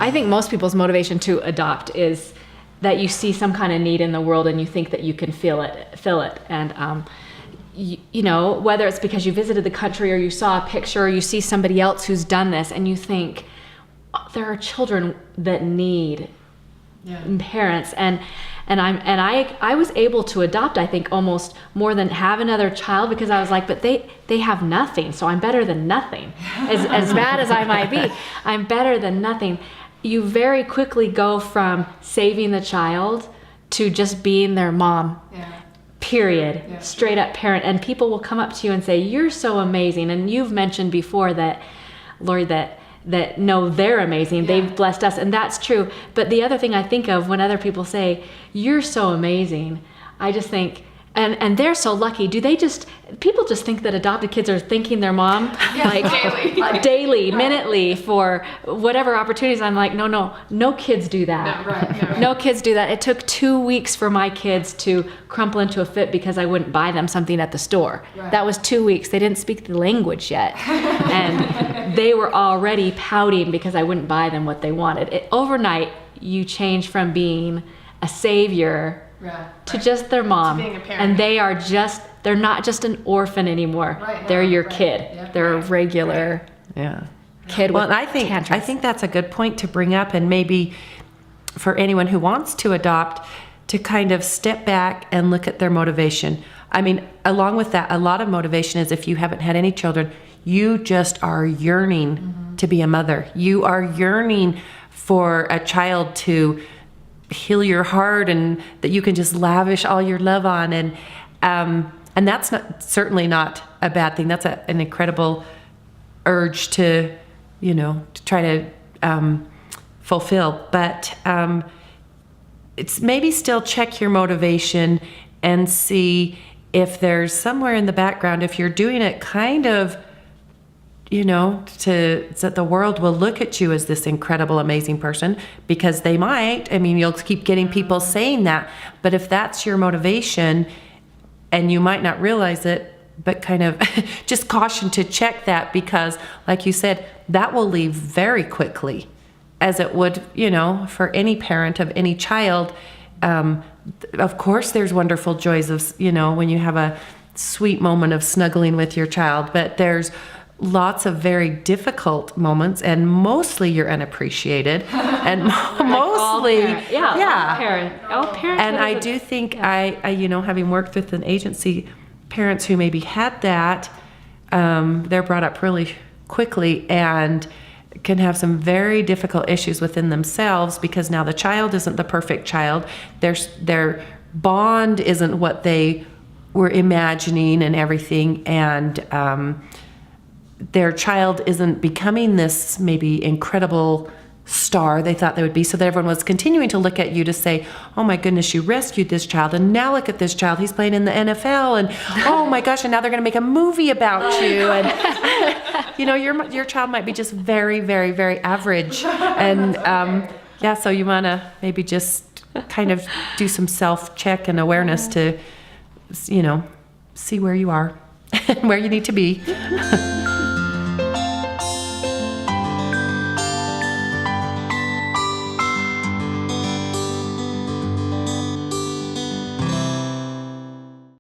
I think most people's motivation to adopt is that you see some kind of need in the world and you think that you can fill it. And, you know, whether it's because you visited the country or you saw a picture or you see somebody else who's done this and you think, oh, there are children that need parents. And I was able to adopt, I think, almost more than have another child, because I was like, but they have nothing, so I'm better than nothing. As bad as I might be, I'm better than nothing. You very quickly go from saving the child to just being their mom. Period. Straight up parent. And people will come up to you and say, you're so amazing. And you've mentioned before that, Lori, that no, they're amazing. They've blessed us. And that's true. But the other thing I think of when other people say, you're so amazing, I just think, and they're so lucky. People just think that adopted kids are thanking their mom daily, minutely for whatever opportunities. I'm like, no kids do that. No kids do that. It took 2 weeks for my kids to crumple into a fit because I wouldn't buy them something at the store. That was 2 weeks. They didn't speak the language yet. And they were already pouting because I wouldn't buy them what they wanted. Overnight, you change from being a savior to just their mom, and they're not just an orphan anymore. They're your kid. They're a regular kid. Well, and I think that's a good point to bring up, and maybe for anyone who wants to adopt, to kind of step back and look at their motivation. I mean, along with that, a lot of motivation is if you haven't had any children, you just are yearning to be a mother. You are yearning for a child to heal your heart and that you can just lavish all your love on, and that's certainly not a bad thing. That's an incredible urge to try to fulfill, but it's maybe still check your motivation and see if there's somewhere in the background, if you're doing it kind of so that the world will look at you as this incredible, amazing person, because they might. I mean, you'll keep getting people saying that, but if that's your motivation, and you might not realize it, but kind of just caution to check that, because like you said, that will leave very quickly, as it would, for any parent of any child. Of course, there's wonderful joys of, when you have a sweet moment of snuggling with your child, but there's lots of very difficult moments, and mostly you're unappreciated, and mostly, all parents. And I do think I having worked with an agency, parents who maybe had that, they're brought up really quickly and can have some very difficult issues within themselves, because now the child isn't the perfect child. Their bond isn't what they were imagining and everything, and their child isn't becoming this maybe incredible star they thought they would be, so that everyone was continuing to look at you to say, oh my goodness, you rescued this child, and now look at this child, he's playing in the NFL, and oh my gosh, and now they're going to make a movie about you, and your child might be just very, very, very average, and so you want to maybe just kind of do some self-check and awareness to see where you are and where you need to be.